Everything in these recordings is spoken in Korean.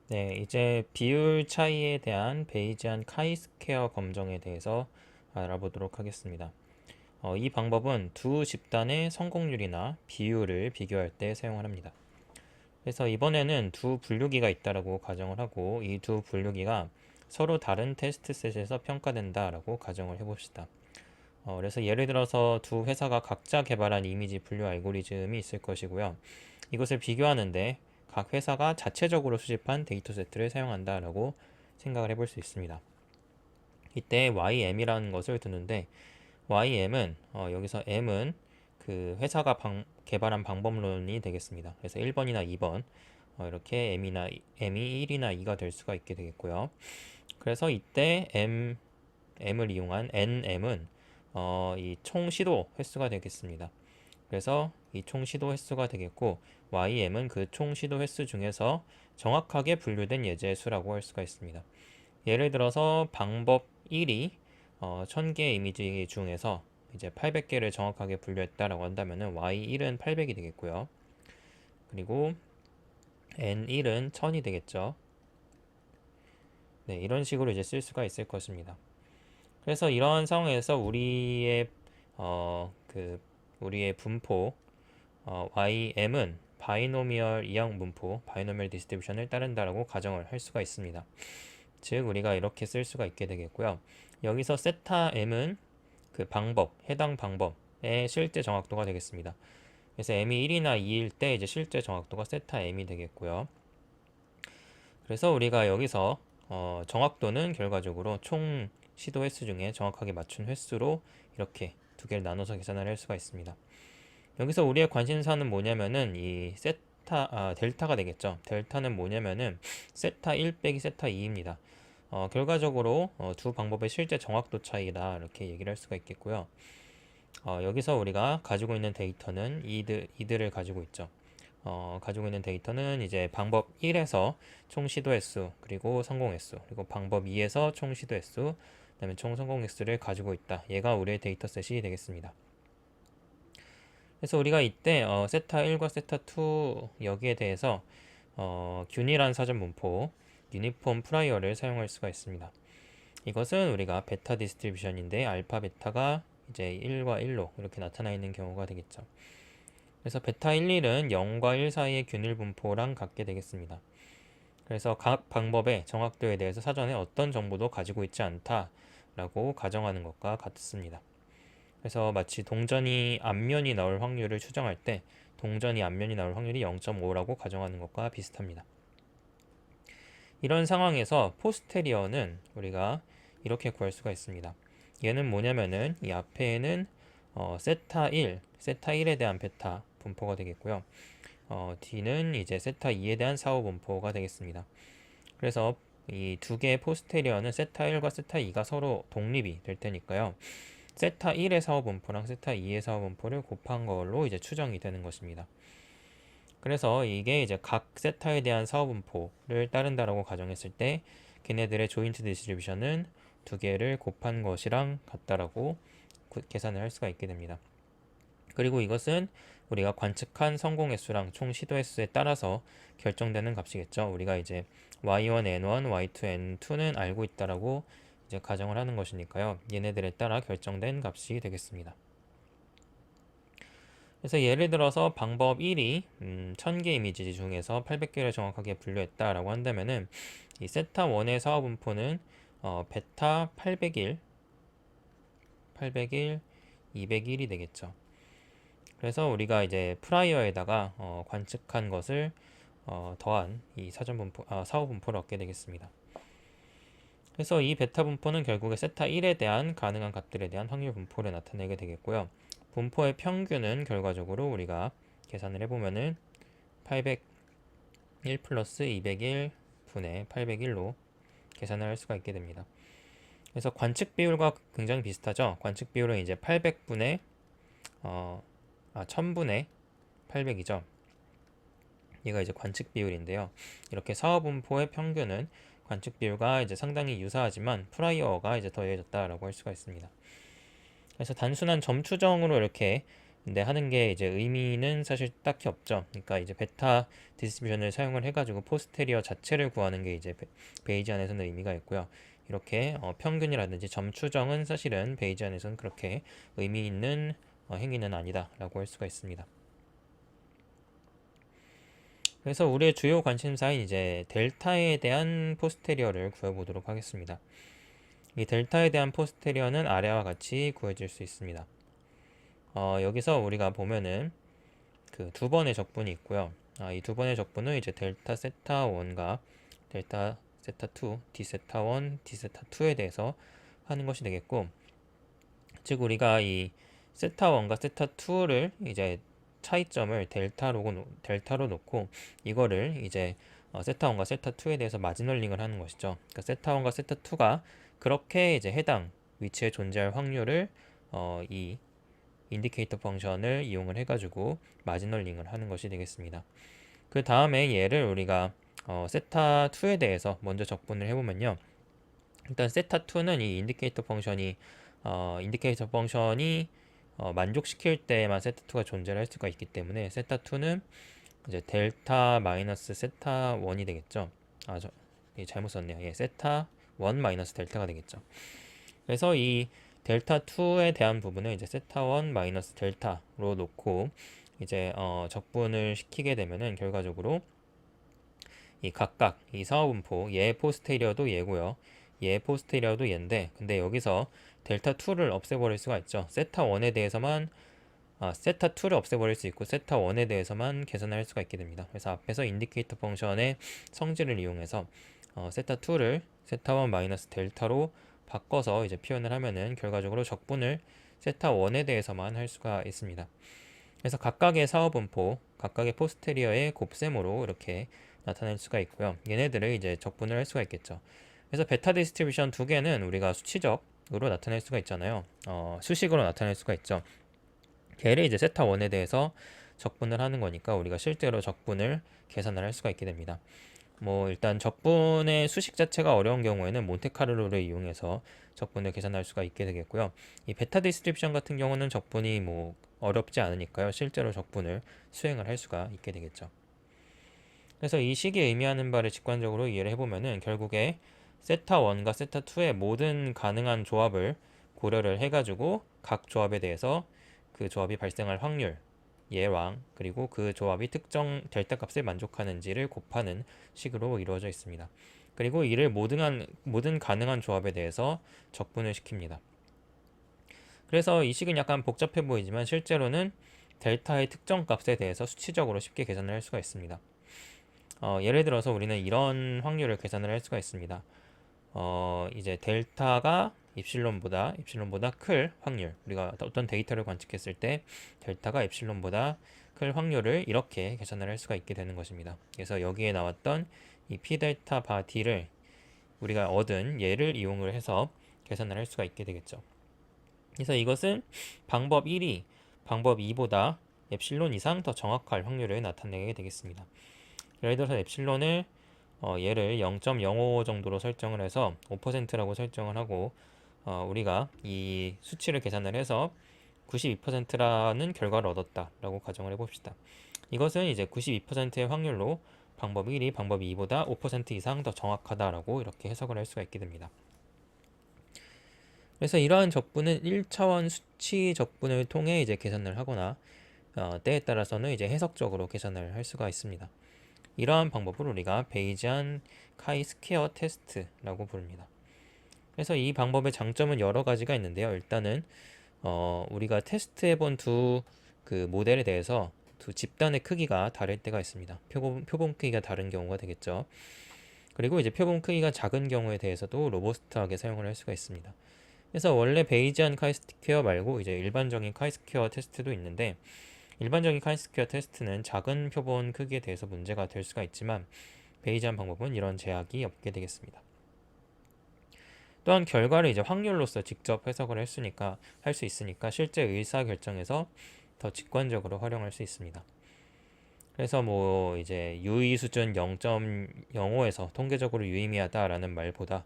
네, 이제 비율 차이에 대한 베이지안 카이-스퀘어 검정에 대해서 알아보도록 하겠습니다. 이 방법은 두 집단의 성공률이나 비율을 비교할 때 사용을 합니다. 그래서 이번에는 두 분류기가 있다라고 가정을 하고 이 두 분류기가 서로 다른 테스트 셋에서 평가된다라고 가정을 해봅시다. 그래서 예를 들어서 두 회사가 각자 개발한 이미지 분류 알고리즘이 있을 것이고요. 이것을 비교하는데 각 회사가 자체적으로 수집한 데이터 세트를 사용한다라고 생각을 해볼 수 있습니다. 이때 YM이라는 것을 두는데 YM은 여기서 M은 그 회사가 개발한 방법론이 되겠습니다. 그래서 1번이나 2번 이렇게 M이 1이나 2가 될 수가 있게 되겠고요. 그래서 이때 M을 이용한 NM은 이 총 시도 횟수가 되겠습니다. 그래서 이 총 시도 횟수가 되겠고 YM은 그 총 시도 횟수 중에서 정확하게 분류된 예제의 수라고 할 수가 있습니다. 예를 들어서 방법 1이 1000개 이미지 중에서 이제 800개를 정확하게 분류했다라고 한다면은 Y1은 800이 되겠고요. 그리고 N1은 1000이 되겠죠. 네, 이런 식으로 이제 쓸 수가 있을 것입니다. 그래서 이러한 상황에서 우리의 분포 YM은 바이노미얼 이항 분포, 바이노미얼 디스트리뷰션을 따른다라고 가정을 할 수가 있습니다. 즉 우리가 이렇게 쓸 수가 있게 되겠고요. 여기서 세타 M은 그 해당 방법의 실제 정확도가 되겠습니다. 그래서 M이 1이나 2일 때 이제 실제 정확도가 세타 M이 되겠고요. 그래서 우리가 여기서 정확도는 결과적으로 총 시도 횟수 중에 정확하게 맞춘 횟수로 이렇게 두 개를 나눠서 계산을 할 수가 있습니다. 여기서 우리의 관심사는 뭐냐면은 델타가 되겠죠. 델타는 뭐냐면은 세타 1 빼기 세타 2입니다. 결과적으로 두 방법의 실제 정확도 차이다 이렇게 얘기를 할 수가 있겠고요. 여기서 우리가 가지고 있는 데이터는 이들을 가지고 있죠. 가지고 있는 데이터는 이제 방법 1에서 총 시도 횟수, 그리고 성공 횟수, 그리고 방법 2에서 총 시도 횟수, 그다음에 총 성공 횟수를 가지고 있다. 얘가 우리의 데이터셋이 되겠습니다. 그래서 우리가 이때 세타 1과 세타 2 여기에 대해서 균일한 사전 분포, 유니폼 프라이어를 사용할 수가 있습니다. 이것은 우리가 베타 디스트리뷰션인데 알파 베타가 이제 1과 1로 이렇게 나타나 있는 경우가 되겠죠. 그래서 베타 11은 0과 1 사이의 균일 분포랑 같게 되겠습니다. 그래서 각 방법의 정확도에 대해서 사전에 어떤 정보도 가지고 있지 않다라고 가정하는 것과 같습니다. 그래서 마치 동전이 앞면이 나올 확률을 추정할 때 동전이 앞면이 나올 확률이 0.5라고 가정하는 것과 비슷합니다. 이런 상황에서 포스테리어는 우리가 이렇게 구할 수가 있습니다. 얘는 뭐냐면은 이 앞에는 세타 1에 대한 베타 분포가 되겠고요. D는 이제 세타 2에 대한 사후 분포가 되겠습니다. 그래서 이 두 개의 포스테리어는 세타 1과 세타 2가 서로 독립이 될 테니까요. 세타 1의 사후 분포랑 세타 2의 사후 분포를 곱한 걸로 이제 추정이 되는 것입니다. 그래서 이게 이제 각 세타에 대한 사후 분포를 따른다라고 가정했을 때 걔네들의 조인트 디스트리뷰션은 두 개를 곱한 것이랑 같다라고 계산을 할 수가 있게 됩니다. 그리고 이것은 우리가 관측한 성공 횟수랑 총 시도 횟수에 따라서 결정되는 값이겠죠. 우리가 이제 y1, n1, y2, n2는 알고 있다라고 이제 가정을 하는 것이니까요. 얘네들에 따라 결정된 값이 되겠습니다. 그래서 예를 들어서 방법 1이 1000개 이미지 중에서 800개를 정확하게 분류했다라고 한다면은 이 세타 1의 사후 분포는 베타 801, 201이 되겠죠. 그래서 우리가 이제 프라이어에다가 관측한 것을 더한 이 사후 분포를 얻게 되겠습니다. 그래서 이 베타 분포는 결국에 세타 1에 대한 가능한 값들에 대한 확률 분포를 나타내게 되겠고요. 분포의 평균은 결과적으로 우리가 계산을 해보면은 801 플러스 201 분의 801로 계산을 할 수가 있게 됩니다. 그래서 관측 비율과 굉장히 비슷하죠. 관측 비율은 이제 800분의 1000분의 800이죠. 얘가 이제 관측 비율인데요. 이렇게 사후 분포의 평균은 관측 비율과 이제 상당히 유사하지만 프라이어가 이제 더해졌다라고 할 수가 있습니다. 그래서 단순한 점 추정으로 이렇게 근데 하는 게 이제 의미는 사실 딱히 없죠. 그러니까 이제 베타 디스트리뷰션을 사용을 해가지고 포스테리어 자체를 구하는 게 이제 베이지안에서는 의미가 있고요. 이렇게 평균이라든지 점 추정은 사실은 베이지안에서는 그렇게 의미 있는 행위는 아니다라고 할 수가 있습니다. 그래서 우리의 주요 관심사인 이제 델타에 대한 포스테리어를 구해보도록 하겠습니다. 이 델타에 대한 포스테리어는 아래와 같이 구해질 수 있습니다. 여기서 우리가 보면은 그 두 번의 적분이 있고요. 이 두 번의 적분은 이제 델타 세타 1과 델타 세타 2, d 세타 1, d 세타 2에 대해서 하는 것이 되겠고, 즉 우리가 이 세타 1과 세타 2를 이제 차이점을 델타로 놓고 이거를 이제 세타 1과 세타 2에 대해서 마지널링을 하는 것이죠. 그러니까 세타 1과 세타 2가 그렇게 이제 해당 위치에 존재할 확률을 이 인디케이터 펑션을 이용을 해가지고 마지널링을 하는 것이 되겠습니다. 그 다음에 얘를 우리가 세타 2에 대해서 먼저 적분을 해보면요. 일단 세타 2는 이 인디케이터 펑션이 만족시킬 때만 세타 2가 존재를 할 수가 있기 때문에 세타 2는 이제 델타 마이너스 세타 1이 되겠죠. 잘못 썼네요. 세타 1 마이너스 델타가 되겠죠. 그래서 이 델타 2에 대한 부분을 이제 세타 1 마이너스 델타로 놓고 이제 적분을 시키게 되면은 결과적으로 이 각각 이 상하분포 얘 포스테리어도 얘고요. 얘 포스테리어도 얘인데 근데 여기서 델타 2를 없애버릴 수가 있죠. 세타 1에 대해서만 세타 2를 없애버릴 수 있고 세타 1에 대해서만 계산할 수가 있게 됩니다. 그래서 앞에서 인디케이터 펑션의 성질을 이용해서 세타 2를 세타 1 마이너스 델타로 바꿔서 이제 표현을 하면은 결과적으로 적분을 세타 1에 대해서만 할 수가 있습니다. 그래서 각각의 사어분포, 각각의 포스테리어의 곱셈으로 이렇게 나타낼 수가 있고요. 얘네들을 이제 적분을 할 수가 있겠죠. 그래서 베타 디스트리뷰션 두 개는 우리가 수치적으로 나타낼 수가 있잖아요. 수식으로 나타낼 수가 있죠. 걔를 이제 세타 1에 대해서 적분을 하는 거니까 우리가 실제로 적분을 계산을 할 수가 있게 됩니다. 일단 적분의 수식 자체가 어려운 경우에는 몬테카를로를 이용해서 적분을 계산할 수가 있게 되겠고요. 이 베타 디스트리뷰션 같은 경우는 적분이 어렵지 않으니까요. 실제로 적분을 수행을 할 수가 있게 되겠죠. 그래서 이 식이 의미하는 바를 직관적으로 이해를 해보면은 결국에 세타 1과 세타 2의 모든 가능한 조합을 고려를 해가지고 각 조합에 대해서 그 조합이 발생할 확률, 얘랑 그리고 그 조합이 특정 델타 값을 만족하는지를 곱하는 식으로 이루어져 있습니다. 그리고 이를 모든 가능한 조합에 대해서 적분을 시킵니다. 그래서 이 식은 약간 복잡해 보이지만 실제로는 델타의 특정 값에 대해서 수치적으로 쉽게 계산을 할 수가 있습니다. 예를 들어서 우리는 이런 확률을 계산을 할 수가 있습니다. 이제 델타가 입실론보다 클 확률, 우리가 어떤 데이터를 관측했을 때 델타가 입실론보다 클 확률을 이렇게 계산을 할 수가 있게 되는 것입니다. 그래서 여기에 나왔던 이 p 델타 바 d를 우리가 얻은 얘를 이용을 해서 계산을 할 수가 있게 되겠죠. 그래서 이것은 방법 1이 방법 2보다 엡실론 이상 더 정확할 확률을 나타내게 되겠습니다. 예를 들어서 엡실론을 얘를 0.05 정도로 설정을 해서 5%라고 설정을 하고 우리가 이 수치를 계산을 해서 92%라는 결과를 얻었다라고 가정을 해봅시다. 이것은 이제 92%의 확률로 방법 1이 방법 2보다 5% 이상 더 정확하다라고 이렇게 해석을 할 수가 있게 됩니다. 그래서 이러한 적분은 1차원 수치 적분을 통해 이제 계산을 하거나 때에 따라서는 이제 해석적으로 계산을 할 수가 있습니다. 이러한 방법을 우리가 베이지안 카이-스퀘어 테스트라고 부릅니다. 그래서 이 방법의 장점은 여러 가지가 있는데요. 일단은 우리가 테스트해본 두 그 모델에 대해서 두 집단의 크기가 다를 때가 있습니다. 표본 크기가 다른 경우가 되겠죠. 그리고 이제 표본 크기가 작은 경우에 대해서도 로버스트하게 사용을 할 수가 있습니다. 그래서 원래 베이지안 카이-스퀘어 말고 이제 일반적인 카이-스퀘어 테스트도 있는데 일반적인 카이-스퀘어 테스트는 작은 표본 크기에 대해서 문제가 될 수가 있지만 베이지안 방법은 이런 제약이 없게 되겠습니다. 또한 결과를 이제 확률로서 직접 해석을 할 수 있으니까 실제 의사 결정에서 더 직관적으로 활용할 수 있습니다. 그래서 이제 유의 수준 0.05에서 통계적으로 유의미하다라는 말보다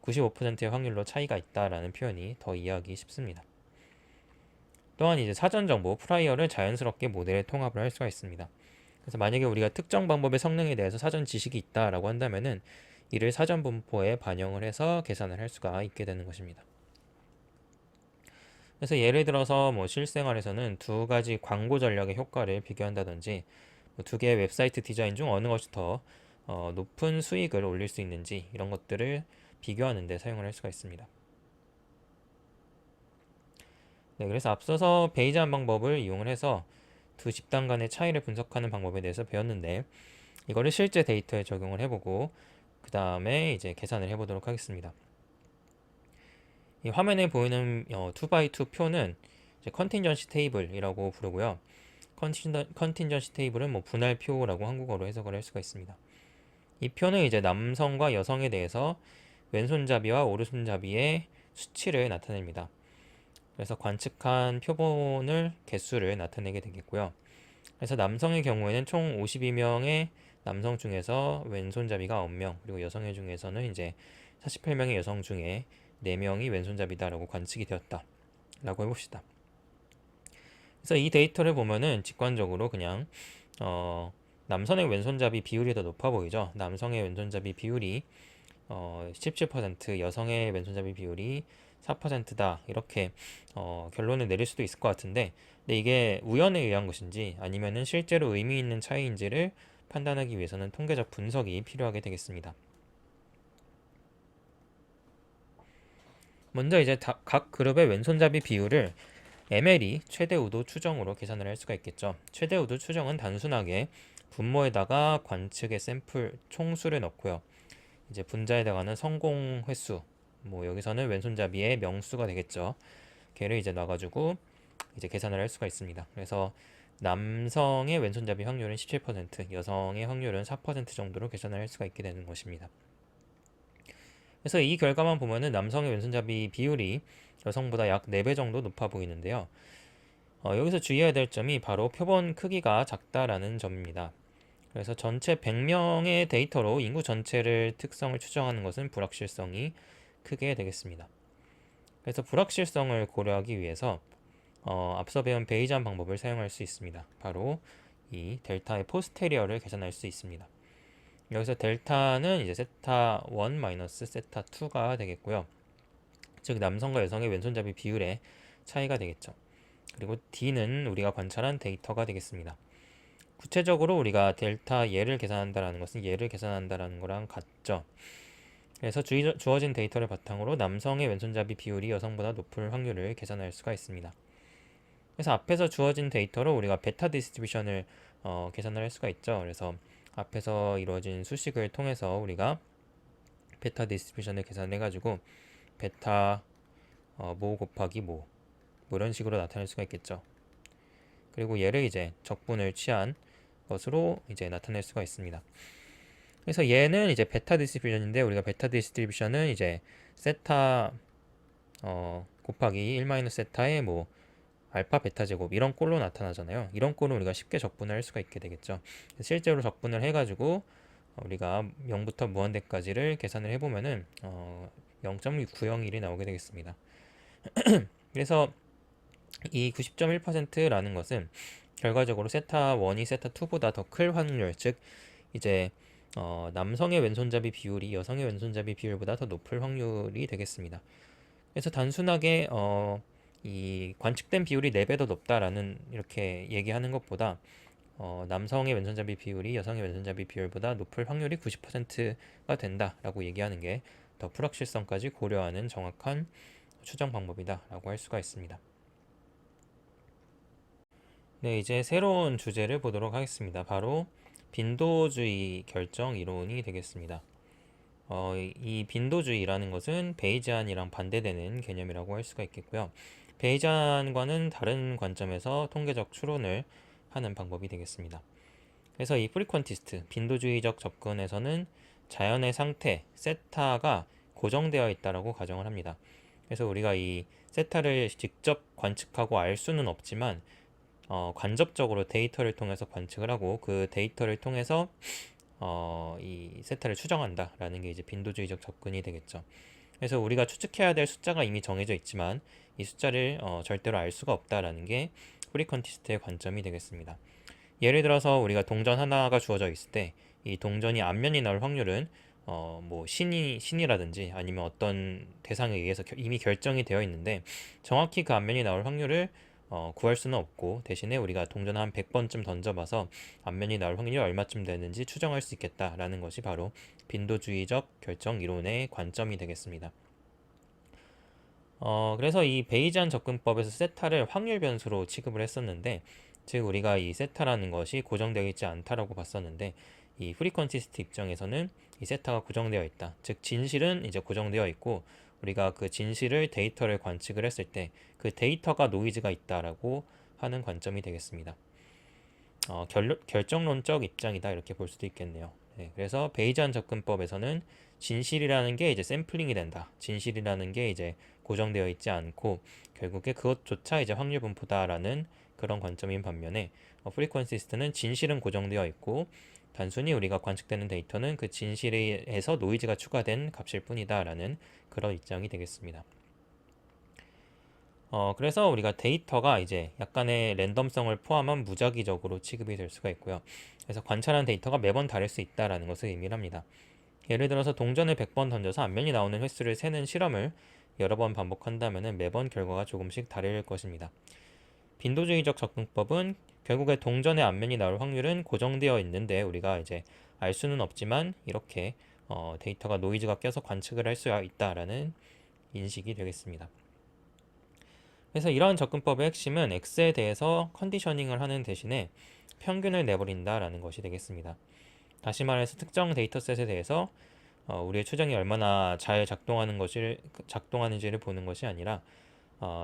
95%의 확률로 차이가 있다라는 표현이 더 이해하기 쉽습니다. 또한 이제 사전 정보 프라이어를 자연스럽게 모델에 통합을 할 수가 있습니다. 그래서 만약에 우리가 특정 방법의 성능에 대해서 사전 지식이 있다라고 한다면은 이를 사전 분포에 반영을 해서 계산을 할 수가 있게 되는 것입니다. 그래서 예를 들어서 뭐 실생활에서는 두 가지 광고 전략의 효과를 비교한다든지 두 개의 웹사이트 디자인 중 어느 것이 더 높은 수익을 올릴 수 있는지 이런 것들을 비교하는 데 사용을 할 수가 있습니다. 네, 그래서 앞서서 베이지안 방법을 이용을 해서 두 집단 간의 차이를 분석하는 방법에 대해서 배웠는데 이거를 실제 데이터에 적용을 해보고 그 다음에 이제 계산을 해보도록 하겠습니다. 이 화면에 보이는 2x2 표는 이제 컨틴전시 테이블이라고 부르고요. 컨틴전시 테이블은 뭐 분할표라고 한국어로 해석을 할 수가 있습니다. 이 표는 이제 남성과 여성에 대해서 왼손잡이와 오른손잡이의 수치를 나타냅니다. 그래서 관측한 표본을 개수를 나타내게 되겠고요. 그래서 남성의 경우에는 총 52명의 남성 중에서 왼손잡이가 9명, 그리고 여성 중에서는 이제 48명의 여성 중에 4명이 왼손잡이다라고 관측이 되었다 라고 해봅시다. 그래서 이 데이터를 보면은 직관적으로 그냥 남성의 왼손잡이 비율이 더 높아 보이죠. 남성의 왼손잡이 비율이 17%, 여성의 왼손잡이 비율이 4%다 이렇게 결론을 내릴 수도 있을 것 같은데, 근데 이게 우연에 의한 것인지 아니면은 실제로 의미 있는 차이인지를 판단하기 위해서는 통계적 분석이 필요하게 되겠습니다. 먼저 이제 각 그룹의 왼손잡이 비율을 ML이 최대 우도 추정으로 계산을 할 수가 있겠죠. 최대 우도 추정은 단순하게 분모에다가 관측의 샘플 총수를 넣고요. 이제 분자에다가는 성공 횟수, 뭐 여기서는 왼손잡이의 명수가 되겠죠. 걔를 이제 놔가지고 이제 계산을 할 수가 있습니다. 그래서 남성의 왼손잡이 확률은 17%, 여성의 확률은 4% 정도로 계산을 할 수가 있게 되는 것입니다. 그래서 이 결과만 보면은 남성의 왼손잡이 비율이 여성보다 약 4배 정도 높아 보이는데요. 여기서 주의해야 될 점이 바로 표본 크기가 작다라는 점입니다. 그래서 전체 100명의 데이터로 인구 전체를 특성을 추정하는 것은 불확실성이 크게 되겠습니다. 그래서 불확실성을 고려하기 위해서 앞서 배운 베이지안 방법을 사용할 수 있습니다. 바로 이 델타의 포스테리어를 계산할 수 있습니다. 여기서 델타는 이제 세타 1 마이너스 세타 2가 되겠고요. 즉 남성과 여성의 왼손잡이 비율의 차이가 되겠죠. 그리고 D는 우리가 관찰한 데이터가 되겠습니다. 구체적으로 우리가 델타 예를 계산한다라는 것은 예를 계산한다라는 거랑 같죠. 그래서 주어진 데이터를 바탕으로 남성의 왼손잡이 비율이 여성보다 높을 확률을 계산할 수가 있습니다. 그래서 앞에서 주어진 데이터로 우리가 베타 디스트리뷰션을 계산을 할 수가 있죠. 그래서 앞에서 이루어진 수식을 통해서 우리가 베타 디스트리뷰션을 계산해가지고 베타 모 곱하기 모 이런 식으로 나타낼 수가 있겠죠. 그리고 얘를 이제 적분을 취한 것으로 이제 나타낼 수가 있습니다. 그래서 얘는 이제 베타 디스트리뷰션인데 우리가 베타 디스트리뷰션은 이제 세타 곱하기 1 세타의 뭐 알파 베타 제곱 이런 꼴로 나타나잖아요. 이런 꼴은 우리가 쉽게 적분을 할 수가 있게 되겠죠. 실제로 적분을 해가지고 우리가 0부터 무한대까지를 계산을 해보면은 0.901이 나오게 되겠습니다. 그래서 이 90.1%라는 것은 결과적으로 세타 1이 세타 2보다 더 클 확률, 즉 이제 남성의 왼손잡이 비율이 여성의 왼손잡이 비율보다 더 높을 확률이 되겠습니다. 그래서 단순하게 이 관측된 비율이 4배 더 높다라는 이렇게 얘기하는 것보다 남성의 왼손잡이 비율이 여성의 왼손잡이 비율보다 높을 확률이 90%가 된다라고 얘기하는 게 더 불확실성까지 고려하는 정확한 추정 방법이다라고 할 수가 있습니다. 네, 이제 새로운 주제를 보도록 하겠습니다. 바로 빈도주의 결정 이론이 되겠습니다. 이 빈도주의라는 것은 베이지안이랑 반대되는 개념이라고 할 수가 있겠고요. 베이지안과는 다른 관점에서 통계적 추론을 하는 방법이 되겠습니다. 그래서 이 프리퀀티스트, 빈도주의적 접근에서는 자연의 상태, 세타가 고정되어 있다라고 가정을 합니다. 그래서 우리가 이 세타를 직접 관측하고 알 수는 없지만 간접적으로 데이터를 통해서 관측을 하고 그 데이터를 통해서 이 세타를 추정한다라는 게 이제 빈도주의적 접근이 되겠죠. 그래서 우리가 추측해야 될 숫자가 이미 정해져 있지만 이 숫자를 절대로 알 수가 없다라는 게 프리컨티스트의 관점이 되겠습니다. 예를 들어서 우리가 동전 하나가 주어져 있을 때 이 동전이 앞면이 나올 확률은 뭐 신이라든지 아니면 어떤 대상에 의해서 이미 결정이 되어 있는데 정확히 그 앞면이 나올 확률을 구할 수는 없고 대신에 우리가 동전을 한 100번쯤 던져봐서 앞면이 나올 확률이 얼마쯤 되는지 추정할 수 있겠다라는 것이 바로 빈도주의적 결정 이론의 관점이 되겠습니다. 그래서 이 베이지안 접근법에서 세타를 확률 변수로 취급을 했었는데 즉 우리가 이 세타라는 것이 고정되어 있지 않다라고 봤었는데 이 프리퀀티스트 입장에서는 이 세타가 고정되어 있다. 즉 진실은 이제 고정되어 있고 우리가 그 진실을 데이터를 관측을 했을 때 그 데이터가 노이즈가 있다라고 하는 관점이 되겠습니다. 결정론적 입장이다 이렇게 볼 수도 있겠네요. 네, 그래서 베이지안 접근법에서는 진실이라는 게 이제 샘플링이 된다. 진실이라는 게 이제 고정되어 있지 않고 결국에 그것조차 이제 확률 분포다라는 그런 관점인 반면에 프리퀀시스트는 진실은 고정되어 있고 단순히 우리가 관측되는 데이터는 그 진실에서 노이즈가 추가된 값일 뿐이다라는 그런 입장이 되겠습니다. 그래서 우리가 데이터가 이제 약간의 랜덤성을 포함한 무작위적으로 취급이 될 수가 있고요. 그래서 관찰한 데이터가 매번 다를 수 있다라는 것을 의미를 합니다. 예를 들어서 동전을 100번 던져서 앞면이 나오는 횟수를 세는 실험을 여러 번 반복한다면 매번 결과가 조금씩 다를 것입니다. 빈도주의적 접근법은 결국에 동전의 앞면이 나올 확률은 고정되어 있는데 우리가 이제 알 수는 없지만 이렇게 데이터가 노이즈가 껴서 관측을 할 수 있다라는 인식이 되겠습니다. 그래서 이러한 접근법의 핵심은 X에 대해서 컨디셔닝을 하는 대신에 평균을 내버린다라는 것이 되겠습니다. 다시 말해서 특정 데이터셋에 대해서 우리의 추정이 얼마나 잘 작동하는지를 보는 것이 아니라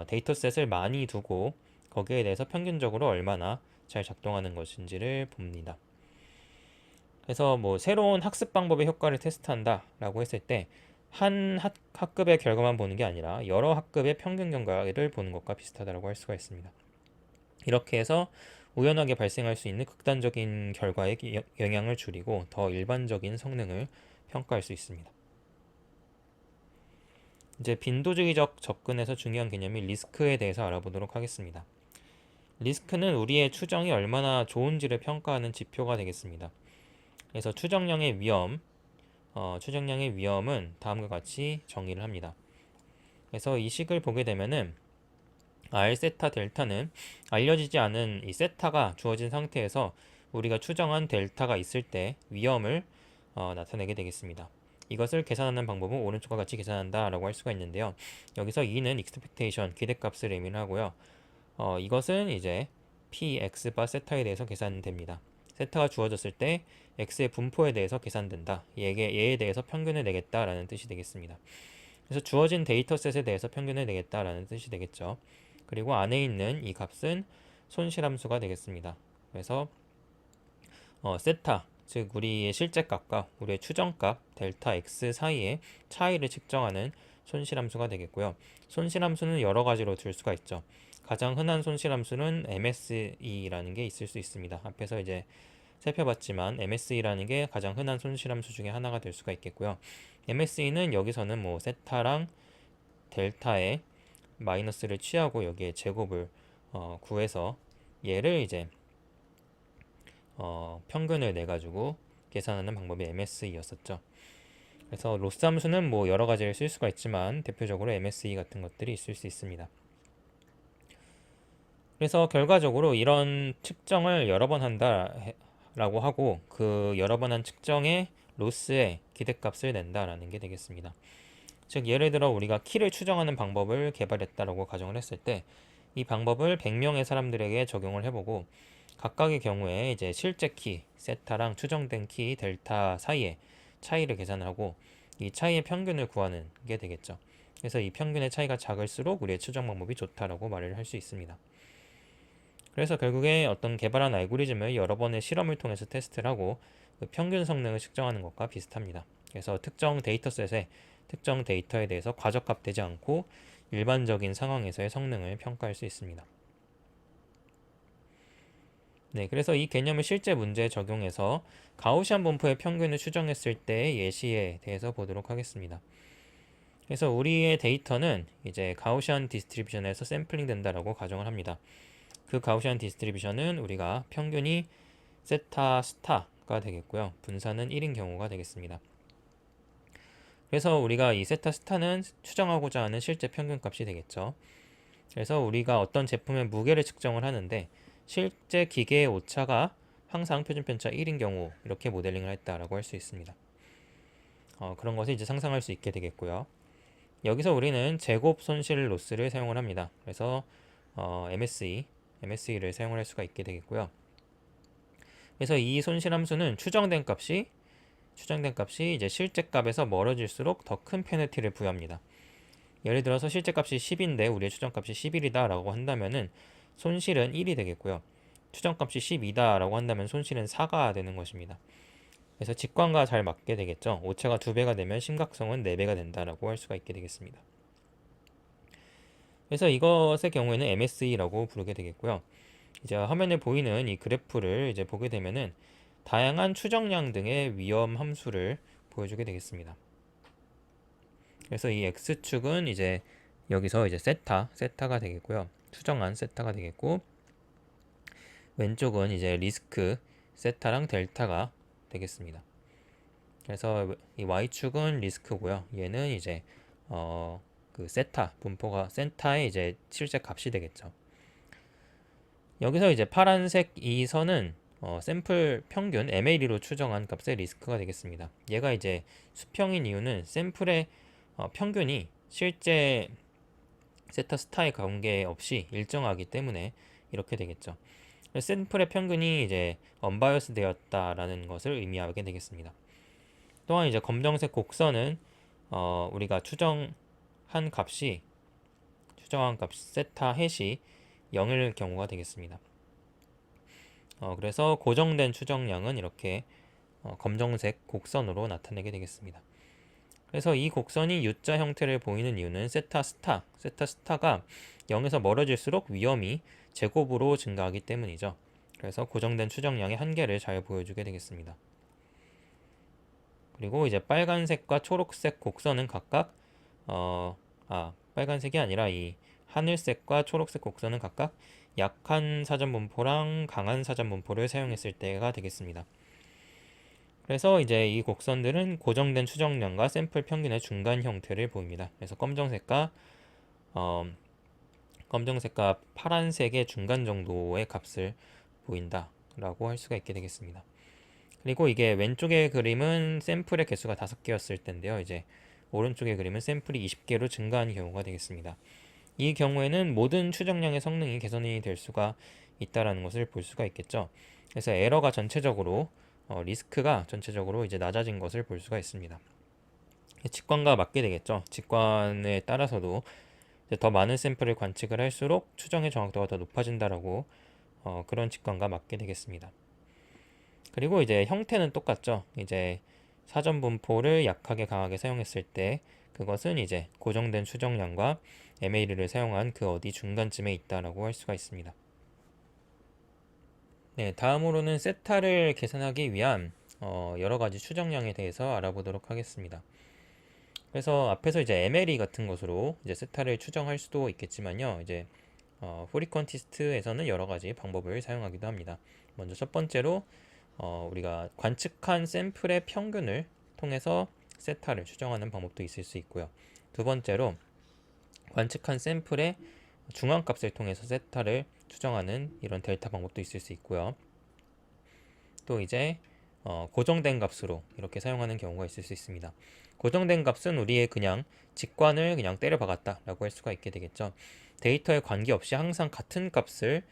데이터셋을 많이 두고 거기에 대해서 평균적으로 얼마나 잘 작동하는 것인지를 봅니다. 그래서 뭐 새로운 학습 방법의 효과를 테스트한다라고 했을 때 한 학급의 결과만 보는 게 아니라 여러 학급의 평균 결과를 보는 것과 비슷하다고 할 수가 있습니다. 이렇게 해서 우연하게 발생할 수 있는 극단적인 결과에 영향을 줄이고 더 일반적인 성능을 평가할 수 있습니다. 이제 빈도주의적 접근에서 중요한 개념이 리스크에 대해서 알아보도록 하겠습니다. 리스크는 우리의 추정이 얼마나 좋은지를 평가하는 지표가 되겠습니다. 그래서 추정량의 위험은 다음과 같이 정의를 합니다. 그래서 이 식을 보게 되면은 R 세타 델타는 알려지지 않은 이 세타가 주어진 상태에서 우리가 추정한 델타가 있을 때 위험을 나타내게 되겠습니다. 이것을 계산하는 방법은 오른쪽과 같이 계산한다 라고 할 수가 있는데요. 여기서 2는 expectation, 기대값을 의미를 하고요. 이것은 이제 p, x 바 세타에 대해서 계산됩니다. 세타가 주어졌을 때 x의 분포에 대해서 계산된다. 얘에 대해서 평균을 내겠다라는 뜻이 되겠습니다. 그래서 주어진 데이터셋에 대해서 평균을 내겠다라는 뜻이 되겠죠. 그리고 안에 있는 이 값은 손실함수가 되겠습니다. 그래서 세타, 즉 우리의 실제 값과 우리의 추정값 델타 x 사이의 차이를 측정하는 손실함수가 되겠고요. 손실함수는 여러 가지로 둘 수가 있죠. 가장 흔한 손실함수는 MSE라는 게 있을 수 있습니다. 앞에서 이제 살펴봤지만 MSE라는 게 가장 흔한 손실함수 중에 하나가 될 수가 있겠고요. MSE는 여기서는 뭐 세타랑 델타의 마이너스를 취하고 여기에 제곱을 구해서 얘를 이제 평균을 내 가지고 계산하는 방법이 MSE였었죠. 그래서 로스 함수는 뭐 여러 가지를 쓸 수가 있지만 대표적으로 MSE 같은 것들이 있을 수 있습니다. 그래서 결과적으로 이런 측정을 여러 번 한다라고 하고 그 여러 번 한 측정의 로스의 기대값을 낸다라는 게 되겠습니다. 즉 예를 들어 우리가 키를 추정하는 방법을 개발했다라고 가정을 했을 때 이 방법을 100명의 사람들에게 적용을 해보고 각각의 경우에 이제 실제 키 세타랑 추정된 키 델타 사이의 차이를 계산을 하고 이 차이의 평균을 구하는 게 되겠죠. 그래서 이 평균의 차이가 작을수록 우리의 추정 방법이 좋다라고 말을 할 수 있습니다. 그래서 결국에 어떤 개발한 알고리즘을 여러 번의 실험을 통해서 테스트를 하고 그 평균 성능을 측정하는 것과 비슷합니다. 그래서 특정 데이터셋에 특정 데이터에 대해서 과적합되지 않고 일반적인 상황에서의 성능을 평가할 수 있습니다. 네, 그래서 이 개념을 실제 문제에 적용해서 가우시안 분포의 평균을 추정했을 때의 예시에 대해서 보도록 하겠습니다. 그래서 우리의 데이터는 이제 가우시안 디스트리뷰션에서 샘플링 된다라고 가정을 합니다. 그 가우시안 디스트리뷰션은 우리가 평균이 세타 스타가 되겠고요. 분산은 1인 경우가 되겠습니다. 그래서 우리가 이 세타 스타는 추정하고자 하는 실제 평균값이 되겠죠. 그래서 우리가 어떤 제품의 무게를 측정을 하는데 실제 기계의 오차가 항상 표준 편차 1인 경우 이렇게 모델링을 했다라고 할 수 있습니다. 그런 것을 이제 상상할 수 있게 되겠고요. 여기서 우리는 제곱 손실 로스를 사용을 합니다. 그래서 MSE를 사용을 할 수가 있게 되겠고요. 그래서 이 손실 함수는 추정된 값이 이제 실제 값에서 멀어질수록 더 큰 페널티를 부여합니다. 예를 들어서 실제 값이 10인데 우리의 추정 값이 11이다 라고 한다면은 손실은 1이 되겠고요. 추정 값이 12다 라고 한다면 손실은 4가 되는 것입니다. 그래서 직관과 잘 맞게 되겠죠. 오차가 2배가 되면 심각성은 4배가 된다라고 할 수가 있게 되겠습니다. 그래서 이것의 경우에는 MSE라고 부르게 되겠고요. 이제 화면에 보이는 이 그래프를 이제 보게 되면은 다양한 추정량 등의 위험 함수를 보여주게 되겠습니다. 그래서 이 X축은 이제 여기서 이제 세타가 되겠고요. 추정한 세타가 되겠고, 왼쪽은 이제 리스크 세타랑 델타가 되겠습니다. 그래서 이 Y축은 리스크고요. 얘는 이제 그 세타 분포가 세타의 이제 실제 값이 되겠죠. 여기서 이제 파란색 이 선은 샘플 평균 MAD로 추정한 값의 리스크가 되겠습니다. 얘가 이제 수평인 이유는 샘플의 평균이 실제 세타 스타에 관계없이 일정하기 때문에 이렇게 되겠죠. 샘플의 평균이 이제 언바이어스 되었다라는 것을 의미하게 되겠습니다. 또한 이제 검정색 곡선은 우리가 추정한 값 세타 햇이 0일 경우가 되겠습니다. 그래서 고정된 추정량은 이렇게 검정색 곡선으로 나타내게 되겠습니다. 그래서 이 곡선이 U자 형태를 보이는 이유는 세타 스타가 0에서 멀어질수록 위험이 제곱으로 증가하기 때문이죠. 그래서 고정된 추정량의 한계를 잘 보여주게 되겠습니다. 그리고 이제 빨간색과 초록색 곡선은 각각 빨간색이 아니라 이 하늘색과 초록색 곡선은 각각 약한 사전 분포랑 강한 사전 분포를 사용했을 때가 되겠습니다. 그래서 이제 이 곡선들은 고정된 추정량과 샘플 평균의 중간 형태를 보입니다. 그래서 검정색과 파란색의 중간 정도의 값을 보인다라고 할 수가 있게 되겠습니다. 그리고 이게 왼쪽의 그림은 샘플의 개수가 5개였을 텐데요. 이제 오른쪽의 그림은 샘플이 20개로 증가한 경우가 되겠습니다. 이 경우에는 모든 추정량의 성능이 개선이 될 수가 있다라는 것을 볼 수가 있겠죠. 그래서 에러가 전체적으로 리스크가 전체적으로 이제 낮아진 것을 볼 수가 있습니다. 직관과 맞게 되겠죠. 직관에 따라서도 이제 더 많은 샘플을 관측을 할수록 추정의 정확도가 더 높아진다라고 그런 직관과 맞게 되겠습니다. 그리고 이제 형태는 똑같죠. 이제 사전 분포를 약하게 강하게 사용했을 때 그것은 이제 고정된 추정량과 MA를 사용한 그 어디 중간쯤에 있다라고 할 수가 있습니다. 네, 다음으로는 세타를 계산하기 위한 여러 가지 추정량에 대해서 알아보도록 하겠습니다. 그래서 앞에서 이제 MLE 같은 것으로 이제 세타를 추정할 수도 있겠지만요. 이제 프리퀀티스트에서는 여러 가지 방법을 사용하기도 합니다. 먼저 첫 번째로 우리가 관측한 샘플의 평균을 통해서 세타를 추정하는 방법도 있을 수 있고요. 두 번째로 관측한 샘플의 중앙값을 통해서 세타를 추정하는 이런 델타 방법도 있을 수 있고요. 또 이제 고정된 값으로 이렇게 사용하는 경우가 있을 수 있습니다. 고정된 값은 우리의 그냥 직관을 그냥 때려 박았다라고 할 수가 있게 되겠죠. 데이터에 관계없이 항상 같은 값을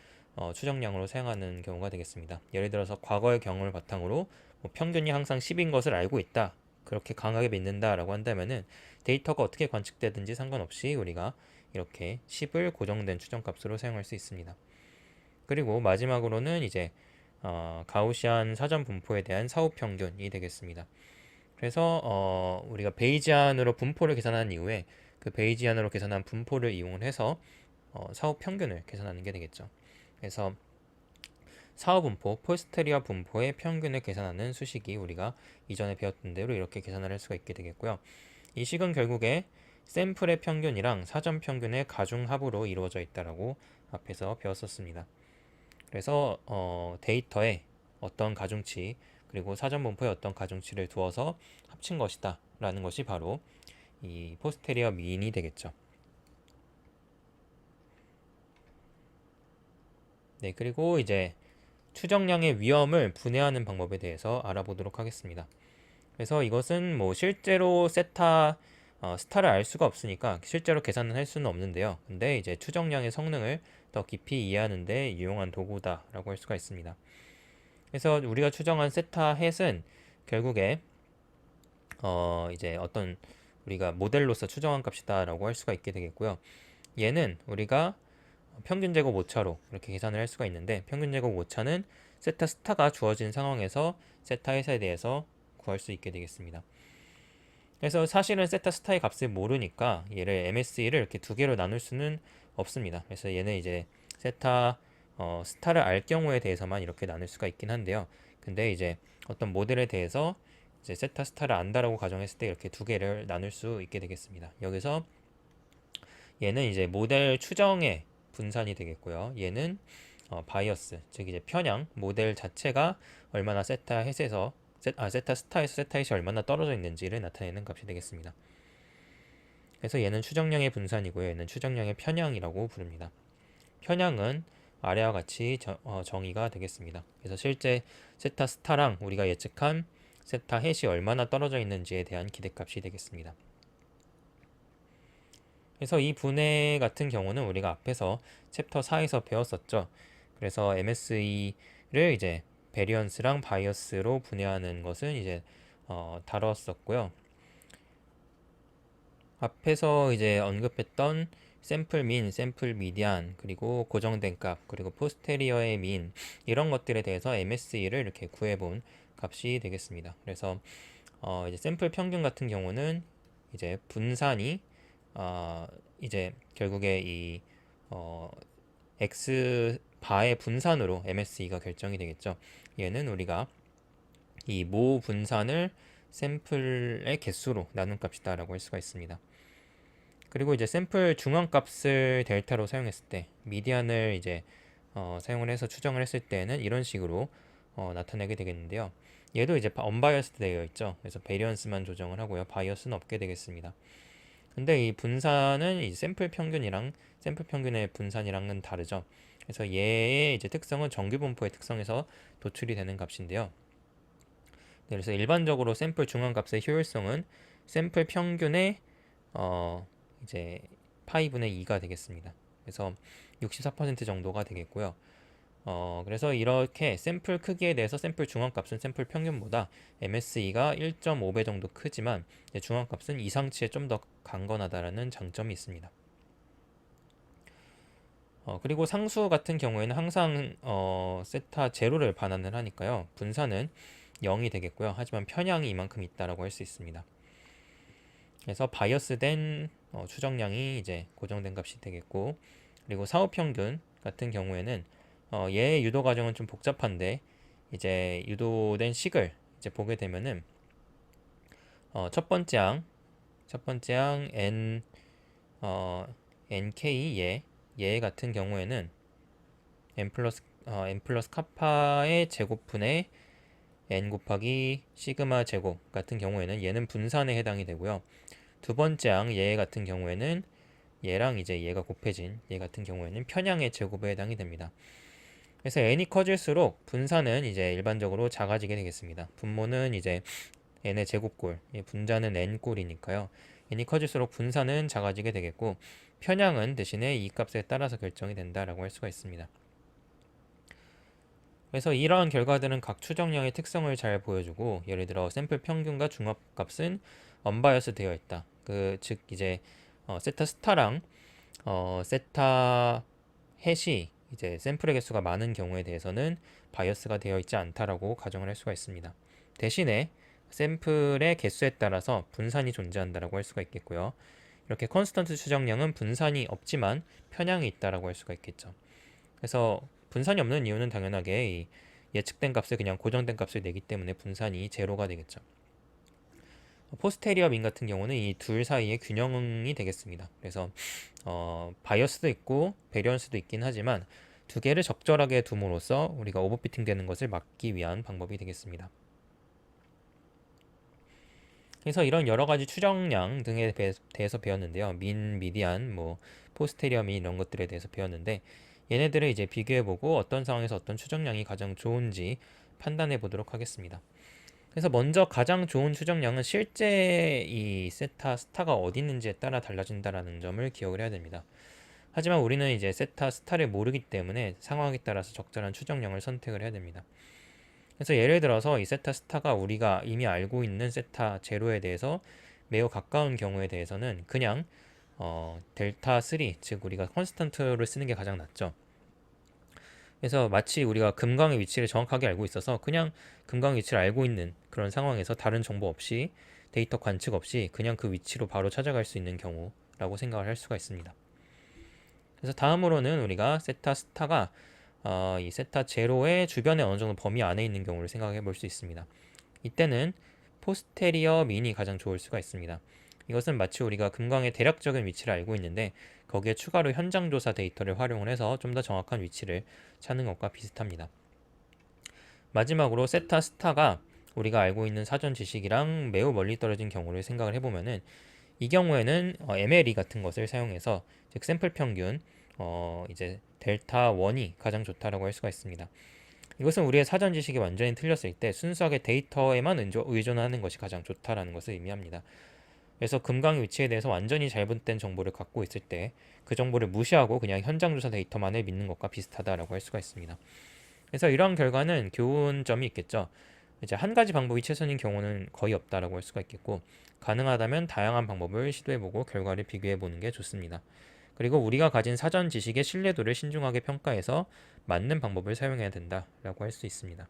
추정량으로 사용하는 경우가 되겠습니다. 예를 들어서 과거의 경험을 바탕으로 뭐 평균이 항상 10인 것을 알고 있다. 그렇게 강하게 믿는다라고 한다면은 데이터가 어떻게 관측되든지 상관없이 우리가 이렇게 10을 고정된 추정값으로 사용할 수 있습니다. 그리고 마지막으로는 이제 가우시안 사전 분포에 대한 사후 평균이 되겠습니다. 그래서 우리가 베이지안으로 분포를 계산한 이후에 그 베이지안으로 계산한 분포를 이용을 해서 사후 평균을 계산하는 게 되겠죠. 그래서 사후 분포, 포스테리어 분포의 평균을 계산하는 수식이 우리가 이전에 배웠던 대로 이렇게 계산을 할 수가 있게 되겠고요. 이 식은 결국에 샘플의 평균이랑 사전 평균의 가중합으로 이루어져 있다라고 앞에서 배웠었습니다. 그래서 데이터에 어떤 가중치 그리고 사전 분포에 어떤 가중치를 두어서 합친 것이다 라는 것이 바로 이 포스테리어 민이 되겠죠. 네, 그리고 이제 추정량의 위험을 분해하는 방법에 대해서 알아보도록 하겠습니다. 그래서 이것은 뭐 실제로 스타를 알 수가 없으니까 실제로 계산을 할 수는 없는데요. 근데 이제 추정량의 성능을 더 깊이 이해하는 데 유용한 도구다라고 할 수가 있습니다. 그래서 우리가 추정한 세타 햇은 결국에 이제 어떤 우리가 모델로서 추정한 값이다라고 할 수가 있게 되겠고요. 얘는 우리가 평균 제곱 오차로 이렇게 계산을 할 수가 있는데 평균 제곱 오차는 세타 스타가 주어진 상황에서 세타 햇에 대해서 구할 수 있게 되겠습니다. 그래서 사실은 세타 스타의 값을 모르니까 얘를 MSE를 이렇게 두 개로 나눌 수는 없습니다. 그래서 얘는 이제 세타 스타를 알 경우에 대해서만 이렇게 나눌 수가 있긴 한데요. 근데 이제 어떤 모델에 대해서 이제 세타 스타를 안다라고 가정했을 때 이렇게 두 개를 나눌 수 있게 되겠습니다. 여기서 얘는 이제 모델 추정의 분산이 되겠고요. 얘는 바이어스, 즉 이제 편향, 모델 자체가 얼마나 세타 햇에서 세타 스타에서 세타 햇이 얼마나 떨어져 있는지를 나타내는 값이 되겠습니다. 그래서 얘는 추정량의 분산이고요. 얘는 추정량의 편향이라고 부릅니다. 편향은 아래와 같이 정의가 되겠습니다. 그래서 실제 세타 스타랑 우리가 예측한 세타 햇이 얼마나 떨어져 있는지에 대한 기대값이 되겠습니다. 그래서 이 분해 같은 경우는 우리가 앞에서 챕터 4에서 배웠었죠. 그래서 MSE를 이제 베리언스랑 바이어스로 분해하는 것은 이제 다뤘었고요. 앞에서 이제 언급했던 샘플 민, 샘플 미디안, 그리고 고정된 값, 그리고 포스테리어의 민 이런 것들에 대해서 MSE를 이렇게 구해본 값이 되겠습니다. 그래서 이제 샘플 평균 같은 경우는 이제 분산이 이제 결국에 이 x 바의 분산으로 MSE가 결정이 되겠죠. 얘는 우리가 이 모 분산을 샘플의 개수로 나눈 값이다라고 할 수가 있습니다. 그리고 이제 샘플 중앙값을 델타로 사용했을 때 미디안을 이제 사용을 해서 추정을 했을 때는 이런 식으로 나타내게 되겠는데요. 얘도 이제 언바이어스드 되어 있죠. 그래서 베리언스만 조정을 하고요. 바이어스는 없게 되겠습니다. 근데 이 분산은 이 샘플 평균이랑 샘플 평균의 분산이랑은 다르죠. 그래서 얘의 이제 특성은 정규분포의 특성에서 도출이 되는 값인데요. 네, 그래서 일반적으로 샘플 중앙값의 효율성은 샘플 평균의 이제 파이분의 2가 되겠습니다. 그래서 64% 정도가 되겠고요. 그래서 이렇게 샘플 크기에 대해서 샘플 중앙값은 샘플 평균보다 MSE가 1.5배 정도 크지만 중앙값은 이상치에 좀 더 강건하다라는 장점이 있습니다. 그리고 상수 같은 경우에는 항상 세타 제로를 반환을 하니까요. 분산은 0이 되겠고요. 하지만 편향이 이만큼 있다라고 할 수 있습니다. 그래서 바이어스된 추정량이 이제 고정된 값이 되겠고, 그리고 사후 평균 같은 경우에는 얘의 유도 과정은 좀 복잡한데 이제 유도된 식을 이제 보게 되면은 첫 번째 항 NK 얘 같은 경우에는 n 플러스 카파의 제곱분의 n 곱하기 시그마 제곱 같은 경우에는 얘는 분산에 해당이 되고요. 두 번째 항 얘 같은 경우에는 얘랑 이제 얘가 곱해진 얘 같은 경우에는 편향의 제곱에 해당이 됩니다. 그래서 n이 커질수록 분산은 이제 일반적으로 작아지게 되겠습니다. 분모는 이제 n의 제곱꼴, 분자는 n꼴이니까요. n이 커질수록 분산은 작아지게 되겠고 편향은 대신에 이 값에 따라서 결정이 된다라고 할 수가 있습니다. 그래서 이러한 결과들은 각 추정량의 특성을 잘 보여주고 예를 들어 샘플 평균과 중합값은 언바이어스 되어 있다. 즉 이제 세타 스타랑 세타 햇이 이제 샘플의 개수가 많은 경우에 대해서는 바이어스가 되어 있지 않다라고 가정을 할 수가 있습니다. 대신에 샘플의 개수에 따라서 분산이 존재한다라고 할 수가 있겠고요. 이렇게 컨스턴트 추정량은 분산이 없지만 편향이 있다라고 할 수가 있겠죠. 그래서 분산이 없는 이유는 당연하게 이 예측된 값을 그냥 고정된 값을 내기 때문에 분산이 제로가 되겠죠. 포스테리어 민 같은 경우는 이 둘 사이의 균형이 되겠습니다. 그래서 바이어스도 있고 베리언스도 있긴 하지만 두 개를 적절하게 둠으로써 우리가 오버피팅 되는 것을 막기 위한 방법이 되겠습니다. 그래서 이런 여러 가지 추정량 등에 대해서 배웠는데요. 민, 미디안, 뭐 포스테리어 민 이런 것들에 대해서 배웠는데 얘네들을 이제 비교해보고 어떤 상황에서 어떤 추정량이 가장 좋은지 판단해 보도록 하겠습니다. 그래서 먼저 가장 좋은 추정량은 실제 이 세타 스타가 어디 있는지에 따라 달라진다라는 점을 기억을 해야 됩니다. 하지만 우리는 이제 세타 스타를 모르기 때문에 상황에 따라서 적절한 추정량을 선택을 해야 됩니다. 그래서 예를 들어서 이 세타 스타가 우리가 이미 알고 있는 세타 제로에 대해서 매우 가까운 경우에 대해서는 그냥 델타 3, 즉 우리가 컨스턴트를 쓰는 게 가장 낫죠. 그래서 마치 우리가 금강의 위치를 정확하게 알고 있어서 그냥 금강 위치를 알고 있는 그런 상황에서 다른 정보 없이 데이터 관측 없이 그냥 그 위치로 바로 찾아갈 수 있는 경우라고 생각을 할 수가 있습니다. 그래서 다음으로는 우리가 세타 스타가 이 세타 제로의 주변에 어느 정도 범위 안에 있는 경우를 생각해 볼 수 있습니다. 이때는 포스테리어 민이 가장 좋을 수가 있습니다. 이것은 마치 우리가 금강의 대략적인 위치를 알고 있는데 거기에 추가로 현장 조사 데이터를 활용을 해서 좀 더 정확한 위치를 찾는 것과 비슷합니다. 마지막으로 세타 스타가 우리가 알고 있는 사전 지식이랑 매우 멀리 떨어진 경우를 생각을 해보면은 이 경우에는 MLE 같은 것을 사용해서 즉 샘플 평균 이제 델타 1이 가장 좋다라고 할 수가 있습니다. 이것은 우리의 사전 지식이 완전히 틀렸을 때 순수하게 데이터에만 의존하는 것이 가장 좋다라는 것을 의미합니다. 그래서 금강 위치에 대해서 완전히 잘못된 정보를 갖고 있을 때 그 정보를 무시하고 그냥 현장 조사 데이터만을 믿는 것과 비슷하다라고 할 수가 있습니다. 그래서 이러한 결과는 교훈점이 있겠죠. 이제 한 가지 방법이 최선인 경우는 거의 없다라고 할 수가 있겠고 가능하다면 다양한 방법을 시도해보고 결과를 비교해보는 게 좋습니다. 그리고 우리가 가진 사전 지식의 신뢰도를 신중하게 평가해서 맞는 방법을 사용해야 된다라고 할 수 있습니다.